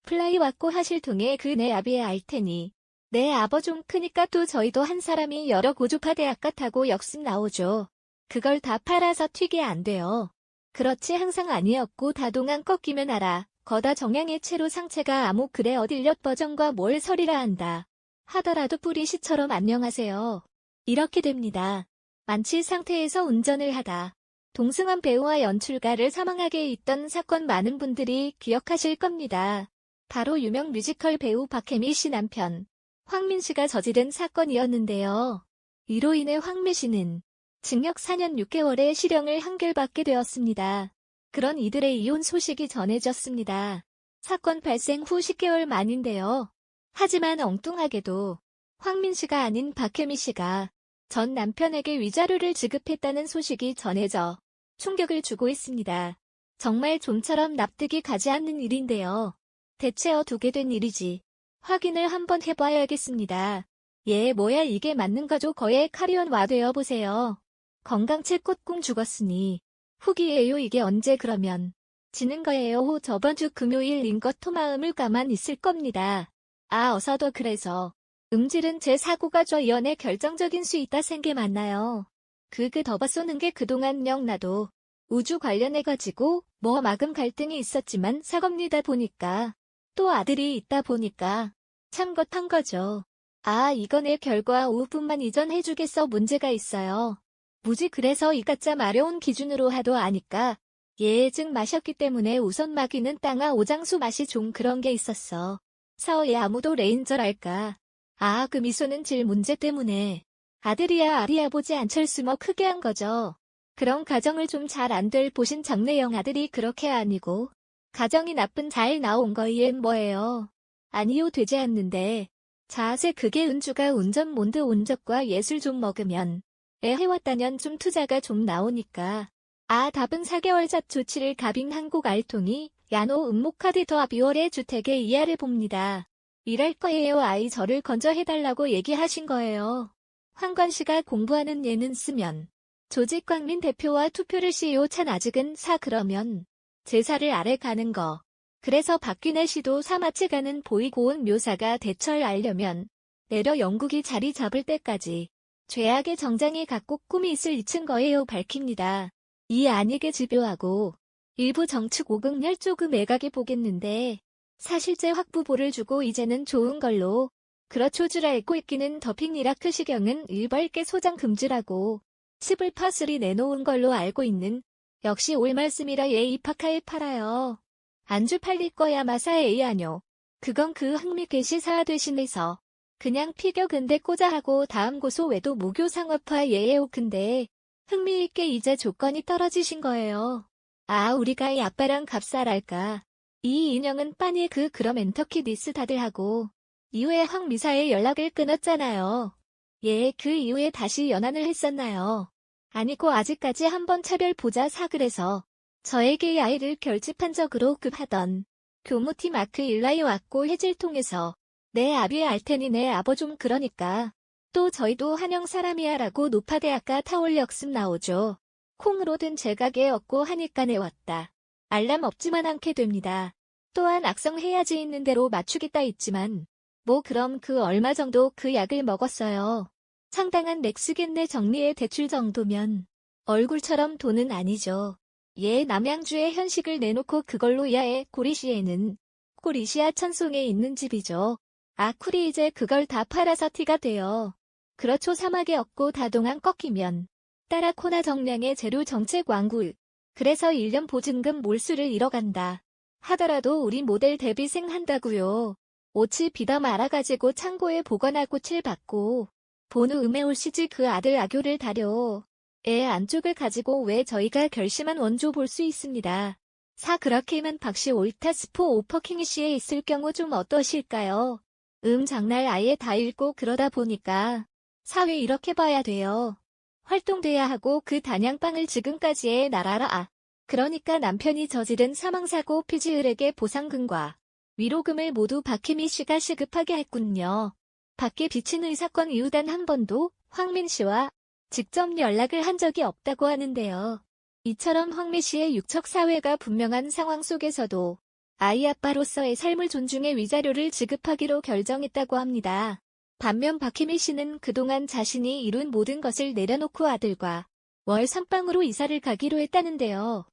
플라이 왔고 하실 통에 그 내 아비에 알 테니. 내 아버 좀 크니까 또 저희도 한 사람이 여러 고주파 대학 같다고 역습 나오죠. 그걸 다 팔아서 튀게 안 돼요. 그렇지 항상 아니었고 다동안 꺾이면 알아. 거다 정양의 채로 상체가 아무 그래 어딜엿 버전과 뭘 서리라 한다. 하더라도 뿌리시처럼 안녕하세요. 이렇게 됩니다. 만취 상태에서 운전을 하다. 동승한 배우와 연출가를 사망하게 있던 사건 많은 분들이 기억하실 겁니다. 바로 유명 뮤지컬 배우 박혜미 씨 남편 황민 씨가 저지른 사건이었는데요. 이로 인해 황미 씨는 징역 4년 6개월의 실형을 한결받게 되었습니다. 그런 이들의 이혼 소식이 전해졌습니다. 사건 발생 후 10개월 만인데요. 하지만 엉뚱하게도 황민 씨가 아닌 박혜미 씨가 전 남편에게 위자료를 지급했다는 소식이 전해져 충격을 주고 있습니다. 정말 좀처럼 납득이 가지 않는 일인데요. 대체 어떻게 된 일이지? 확인을 한번 해봐야겠습니다. 뭐야 이게 맞는 거죠? 거의 카리온와 되어보세요. 건강책 꽃궁 죽었으니 후기예요. 이게 언제 그러면 지는 거예요. 호 저번 주 금요일인 것 토마음을 가만 있을 겁니다. 어서도 그래서 음질은 제 사고가 저 연애 결정적인 수 있다 생게 맞나요? 그 덮어 쏘는 게 그동안 나도 우주 관련해가지고 마금 갈등이 있었지만 사겁니다 보니까 또 아들이 있다 보니까 참 것한 거죠. 이거 내 결과 5분만 이전해주겠어. 문제가 있어요. 무지 그래서 이 가짜 마려운 기준으로 하도 아니까 즉 마셨기 때문에 우선 마귀는 땅아 오장수 맛이 좀 그런 게 있었어. 사어에 아무도 레인저랄까. 그 미소는 질 문제 때문에 아들이야 아리야 보지 안철수 크게 한 거죠. 그런 가정을 좀 잘 안 될 보신 장래영 아들이 그렇게 아니고 가정이 나쁜 잘 나온 거이엔 뭐예요. 아니요 되지 않는데 자세 그게 은주가 운전 몬드 온적과 예술 좀 먹으면 해왔다년 좀 투자가 좀 나오니까 답은 4개월 잣 조치를 가빙 한국 알통이 야노 음모카드 더 비월의 주택에 이하를 봅니다. 이럴 거예요. 저를 건져 해달라고 얘기하신 거예요. 황관씨가 공부하는 예는 쓰면 조직 광민 대표와 투표를 CEO 찬 아직은 그러면 제사를 아래 가는 거. 그래서 박균혜 씨도 사마치 가는 보이고온 묘사가 대처를 알려면 내려 영국이 자리 잡을 때까지 죄악의 정장이 갖고 꿈이 있을 이친 거예요. 밝힙니다. 이 아니게 집요하고 일부 정축 오극렬 조금 애가게 보겠는데 사실제 확부보를 주고 이제는 좋은 걸로 그렇죠 줄 알고 있기는 더핑 이라크 시경은 일벌게 소장 금지라고 10을 퍼슬이 내놓은 걸로 알고 있는 역시 올 말씀이라 입학하에 팔아요. 안주 팔릴 거야 마사 아뇨. 그건 그 흥미 게시사 대신해서 그냥 피겨 근데 꽂아 하고 다음 고소 외도 무교 상업화 근데 흥미있게 이제 조건이 떨어지신 거예요. 우리가 이 아빠랑 값살할까. 이 인형은 빤히 그럼 엔터키디스 다들 하고 이후에 황미사에 연락을 끊었잖아요. 그 이후에 다시 연한을 했었나요? 아니고 아직까지 한번 차별 보자 그래서 저에게 이 아이를 결집한 적으로 급하던 교무팀 마크 일라이 왔고 해질 통해서 내 아비 알 테니 내 아버 좀 그러니까 또 저희도 한영 사람이야 라고 노파대학가 타올 역습 나오죠. 콩으로든 제각에 얻고 하니까 내왔다. 알람 없지만 않게 됩니다. 또한 악성해야지 있는 대로 맞추겠다 있지만 그럼 얼마 정도 약을 먹었어요. 상당한 맥스겠네 정리의 대출 정도면 얼굴처럼 돈은 아니죠. 남양주에 현식을 내놓고 그걸로 고리시에는 코리시아 천송에 있는 집이죠. 쿨이 이제 그걸 다 팔아서 티가 돼요. 그렇죠 사막에 얻고 다동안 꺾이면 따라 코나 정량의 재료 정책 완굴. 그래서 1년 보증금 몰수를 잃어간다. 하더라도 우리 모델 데뷔생 한다고요. 오치 비담 알아가지고 창고에 보관하고 칠 받고 본우 음해올 시지 그 아들 아교를 다려. 안쪽을 가지고 왜 저희가 결심한 원조 볼 수 있습니다. 그렇게만 박씨 올타 스포 오퍼킹 씨에 있을 경우 좀 어떠실까요? 장날 아예 다 읽고 그러다 보니까 사회 이렇게 봐야 돼요. 활동돼야 하고 그 단양빵을 지금까지의 나라라. 그러니까 남편이 저지른 사망사고 피지을에게 보상금과 위로금을 모두 박혜미 씨가 시급하게 했군요. 밖에 비친 의 사건 이후 단 한 번도 황민 씨와 직접 연락을 한 적이 없다고 하는데요. 이처럼 황미 씨의 육척 사회가 분명한 상황 속에서도 아이 아빠로서의 삶을 존중해 위자료를 지급하기로 결정했다고 합니다. 반면 박혜미 씨는 그동안 자신이 이룬 모든 것을 내려놓고 아들과 월 선방으로 이사를 가기로 했다는데요.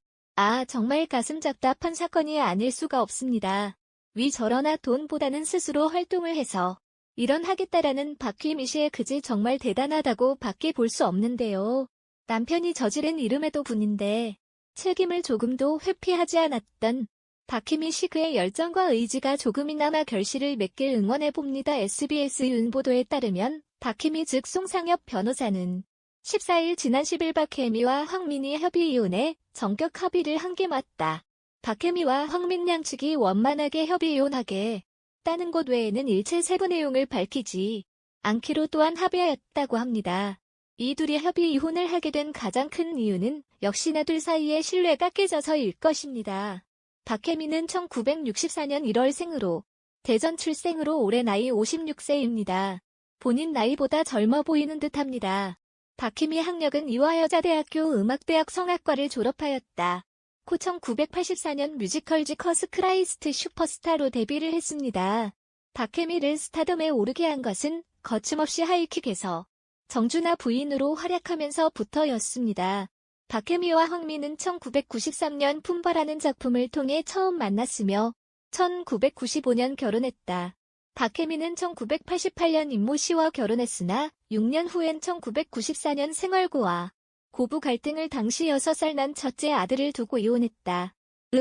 정말 가슴 답답한 사건이 아닐 수가 없습니다. 위 저러나 돈보다는 스스로 활동을 해서 일원하겠다라는 박혜미 씨의 그지 정말 대단하다고 밖에 볼 수 없는데요. 남편이 저지른 이름에도 분인데 책임을 조금도 회피하지 않았던 박혜미 씨 그의 열정과 의지가 조금이나마 결실을 맺길 응원해봅니다. SBS 윤보도에 따르면 박혜미 즉 송상엽 변호사는 14일 지난 10일 박혜미와 황민이 협의 이혼에 전격 합의를 한 게 맞다. 박혜미와 황민 양측이 원만하게 협의 이혼하게 따는 것 외에는 일체 세부 내용을 밝히지 않기로 또한 합의하였다고 합니다. 이 둘이 협의 이혼을 하게 된 가장 큰 이유는 역시나 둘 사이의 신뢰가 깨져서일 것입니다. 박혜미는 1964년 1월생으로 대전 출생으로 올해 나이 56세입니다. 본인 나이보다 젊어 보이는 듯합니다. 박혜미 학력은 이화여자대학교 음악대학 성악과를 졸업하였다. 1984년 뮤지컬 지커스 크라이스트 슈퍼스타로 데뷔를 했습니다. 박혜미를 스타덤에 오르게 한 것은 거침없이 하이킥에서 정준하 부인으로 활약하면서부터였습니다. 박혜미와 황민은 1993년 품바라는 작품을 통해 처음 만났으며 1995년 결혼했다. 박혜미는 1988년 임모 씨와 결혼했으나 6년 후엔 1994년 생얼구와 고부 갈등을 당시 6살 난 첫째 아들을 두고 이혼했다.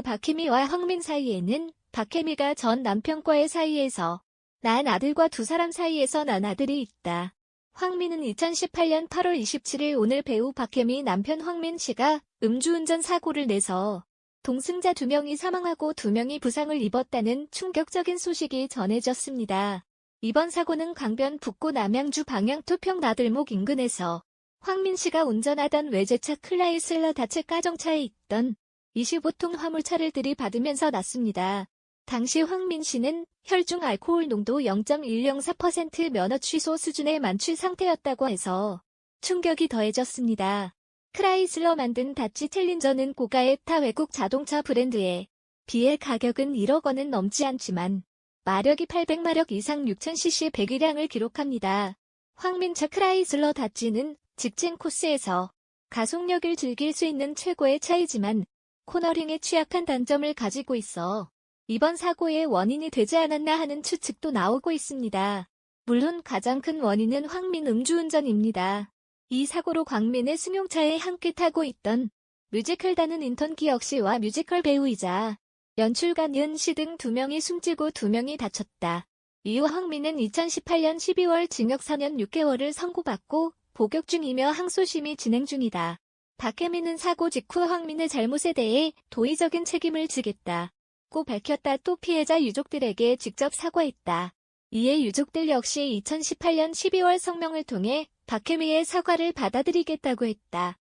박혜미와 황민 사이에는 박혜미가 전 남편과의 사이에서 낳은 아들과 두 사람 사이에서 난 아들이 있다. 황민은 2018년 8월 27일 오늘 배우 박혜미 남편 황민 씨가 음주운전 사고를 내서 동승자 2명이 사망하고 2명이 부상을 입었다는 충격적인 소식이 전해졌습니다. 이번 사고는 강변 북구 남양주 방향 토평 나들목 인근에서 황민 씨가 운전하던 외제차 클라이슬러 다츠 가정차에 있던 25톤 화물차를 들이받으면서 났습니다. 당시 황민 씨는 혈중 알코올 농도 0.104% 면허 취소 수준의 만취 상태였다고 해서 충격이 더해졌습니다. 크라이슬러 만든 다치 챌린저는 고가의 타 외국 자동차 브랜드에 비해 가격은 1억 원은 넘지 않지만 마력이 800마력 이상 6000cc 배기량을 기록합니다. 황민차 크라이슬러 다치는 직진 코스에서 가속력을 즐길 수 있는 최고의 차이지만 코너링에 취약한 단점을 가지고 있어 이번 사고의 원인이 되지 않았나 하는 추측도 나오고 있습니다. 물론 가장 큰 원인은 황민 음주운전입니다. 이 사고로 광민의 승용차에 함께 타고 있던 뮤지컬단은 인턴기혁 씨와 뮤지컬 배우이자 연출가 연 씨 등 2명이 숨지고 2명이 다쳤다. 이후 황민은 2018년 12월 징역 4년 6개월을 선고받고 복역 중이며 항소심이 진행 중이다. 박혜미는 사고 직후 황민의 잘못에 대해 도의적인 책임을 지겠다고 밝혔다. 또 피해자 유족들에게 직접 사과했다. 이에 유족들 역시 2018년 12월 성명을 통해 박혜미의 사과를 받아들이겠다고 했다.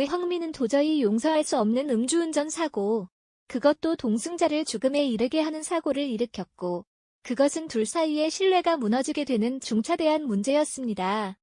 황민은 도저히 용서할 수 없는 음주운전 사고, 그것도 동승자를 죽음에 이르게 하는 사고를 일으켰고, 그것은 둘 사이의 신뢰가 무너지게 되는 중차대한 문제였습니다.